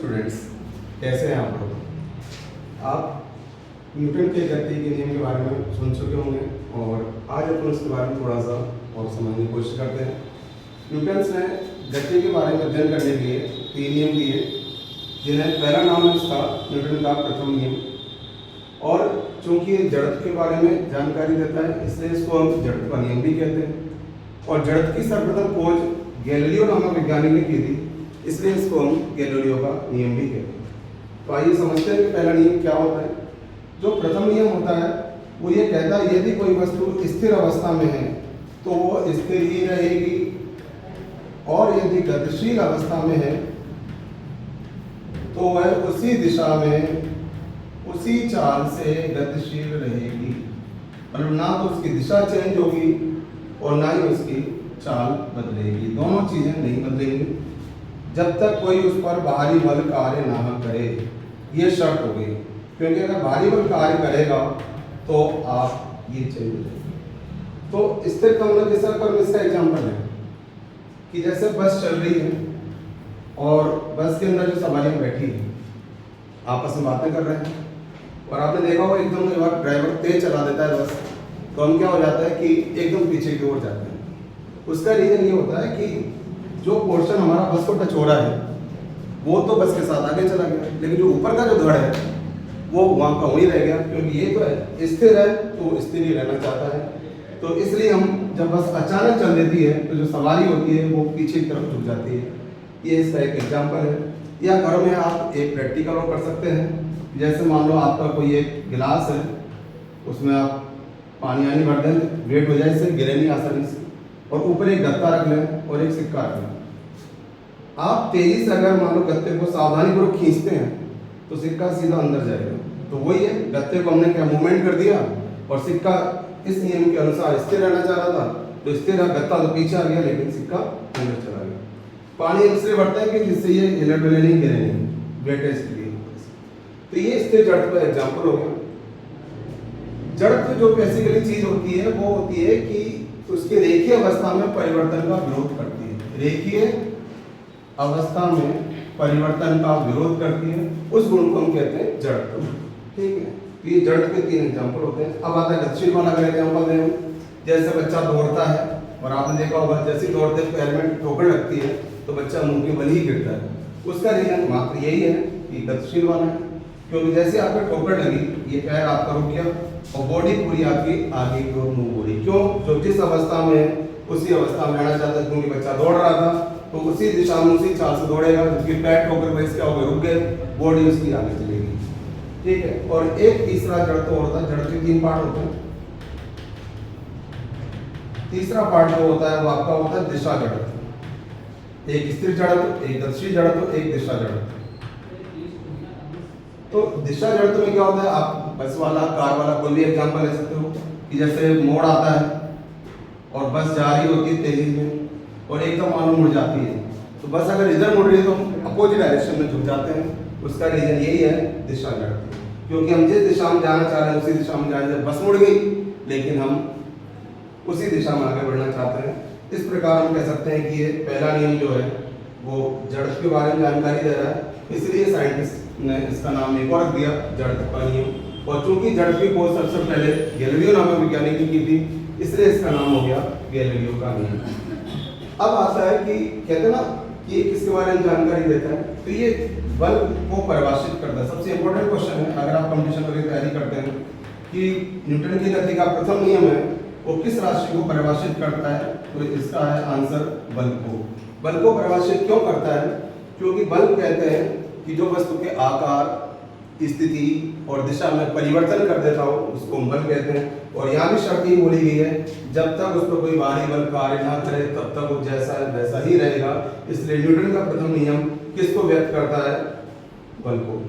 Students, कैसे हैं आप लोग। आप न्यूटन के गति के नियम के बारे में सुन चुके होंगे और आज अपन उसके बारे में थोड़ा सा और समझने की कोशिश करते हैं। न्यूटन ने गति के बारे में अध्ययन करने के लिए 3 नियम दिए, जिन्हें पहला नाम है उसका न्यूटन का प्रथम नियम। और चूंकि ये जड़त्व के बारे में जानकारी देता है, इसलिए इसको हम जड़त्व का नियम भी कहते हैं। और जड़त्व की सर्वप्रथम खोज गैलीलियो नामक वैज्ञानिक ने की थी, इसलिए इसको हम गैलीलियो का नियम भी कहते हैं। तो आइए समझते हैं कि पहला नियम क्या होता है। जो प्रथम नियम होता है वो ये कहता है, यदि कोई वस्तु स्थिर अवस्था में है तो वो स्थिर ही रहेगी, और यदि गतिशील अवस्था में है तो वह उसी दिशा में उसी चाल से गतिशील रहेगी। मतलब ना तो उसकी दिशा चेंज होगी और ना ही उसकी चाल बदलेगी, दोनों चीजें नहीं बदलेंगी जब तक कोई उस पर बाहरी बल कार्य ना करे। ये शर्त हो गई, क्योंकि अगर बाहरी बल कार्य करेगा तो आप ये चेंज हो जाएगी। तो स्थिर कमला जैसा कर इसका एग्जाम्पल है कि जैसे बस चल रही है और बस के अंदर जो सवारियां बैठी हैं आपस में बातें कर रहे हैं, और आपने देखा होगा एकदम ड्राइवर तेज चला देता है बस, तो हम क्या हो जाता है कि एकदम पीछे की ओर जाते हैं। उसका रीजन ये होता है कि जो पोर्शन हमारा बस को टच हो रहा है वो तो बस के साथ आगे चला गया, लेकिन जो ऊपर का जो धड़ है वो वहाँ का वहीं रह गया, क्योंकि ये तो है स्थिर है तो स्थिर ही रहना चाहता है। तो इसलिए हम जब बस अचानक चल देती है तो जो सवारी होती है वो पीछे की तरफ झुक जाती है। ये इसका एक एग्जाम्पल है। या घर में आप एक प्रैक्टिकल और कर सकते हैं। जैसे मान लो आपका कोई एक गिलास है, उसमें आप पानी आनी भर दें, वेट हो जाए, इससे गिरे नहीं आसानी से, और ऊपर एक गत्ता रख लें और एक सिक्का रख लें। आप तेजी से अगर मान लो गत्ते को सावधानीपूर्वक खींचते हैं तो सिक्का सीधा अंदर जाएगा। तो वही है, गत्ते को हमने क्या मूवमेंट कर दिया और सिक्का इस नियम के अनुसार स्थिर रहना चाह रहा था तो स्थिर रहा, गत्ता तो पीछे आ गया लेकिन सिक्का अंदर चला गया। पानी इसलिए बढ़ता है कि जिससे ये हिलट डुले नहीं, गिरे नहीं, वेटेज के लिए। तो ये स्थिर जड़त्व का एग्जाम्पल हो गया। जड़त्व जो बेसिकली चीज होती है वो होती है कि उसके रेखीय अवस्था में परिवर्तन का विरोध करती है। रेखीय अवस्था में परिवर्तन का विरोध करती है, उस गुण को हम कहते हैं जड़त्व। ठीक है, तो ये जड़त्व के 3 एग्जाम्पल होते हैं। अब आता है गतिशील वाला का एग्जाम्पल दें। जैसे बच्चा दौड़ता है और आपने देखा होगा जैसे दौड़ते पैर में ठोकर लगती है तो बच्चा मुंह के बल ही गिरता है। उसका रीजन मात्र यही है कि गतिशील वाला है, क्योंकि जैसे आपको ठोकर लगी ये पैर आपका रुक गया और बॉडी पूरी आपकी आगे की ओर मूव हो रही। क्यों? जो जिस अवस्था में है उसी अवस्था में रहना चाहता है, क्योंकि बच्चा दौड़ रहा था तो उसी दिशा में उसी चाल से दौड़ेगा, जबकि पैर ठोकर वैसे क्या हो गए, रुक गए, बॉडी उसकी आगे चलेगी। ठीक है। और एक तीसरा जड़त्व होता है। जड़त्व के 3 पार्ट होते हैं। तीसरा पार्ट जो होता है वो आपका होता है दिशा जड़त्व। एक स्थिर जड़त्व, एक गतिशील जड़त्व, एक दिशा जड़त्व। तो दिशा जड़त्व में क्या होता है, आप बस वाला, कार वाला कोई भी एग्जांपल ले सकते हो कि जैसे मोड़ आता है और बस जा रही होती है तेजी में और एकदम मानो मुड़ जाती है, तो बस अगर इधर मुड़ रही है तो हम अपोजिट डायरेक्शन में झुक जाते हैं। उसका रीजन यही है दिशा जड़त्व, क्योंकि हम जिस दिशा में जाना चाह रहे हैं उसी दिशा में जाएंगे। बस मुड़ गई लेकिन हम उसी दिशा में आगे बढ़ना चाहते हैं। इस प्रकार हम कह सकते हैं कि ये पहला नियम जो है वो जड़त्व के बारे में जानकारी दे रहा है, इसलिए साइंटिस्ट ने इसका नाम एक और दिया, जड़त्व का नियम। और चूंकि जड़त्व की खोज सबसे पहले गैलीलियो नामक वैज्ञानिक ने की थी, इसलिए इसका नाम हो गया गैलीलियो का नियम। अब आता है कि कहते हैं ना कि किसके बारे में जानकारी देता है, तो ये बल को परिभाषित करता है। सबसे इंपॉर्टेंट क्वेश्चन है अगर आप कंपटीशन की तैयारी करते हैं कि न्यूटन की गति का प्रथम नियम है वो किस राशि को परिभाषित करता है, तो इसका है आंसर बल को। बल को परिभाषित क्यों करता है? क्योंकि बल कहते हैं कि जो वस्तु के आकार, स्थिति और दिशा में परिवर्तन कर देता हो उसको बल कहते हैं। और यहाँ भी शर्त ही बोली गई है, जब तक उस पर कोई बाहरी बल कार्य ना करे तब तक वो जैसा है वैसा ही रहेगा। इसलिए न्यूटन का प्रथम नियम किसको व्यक्त करता है? बल को।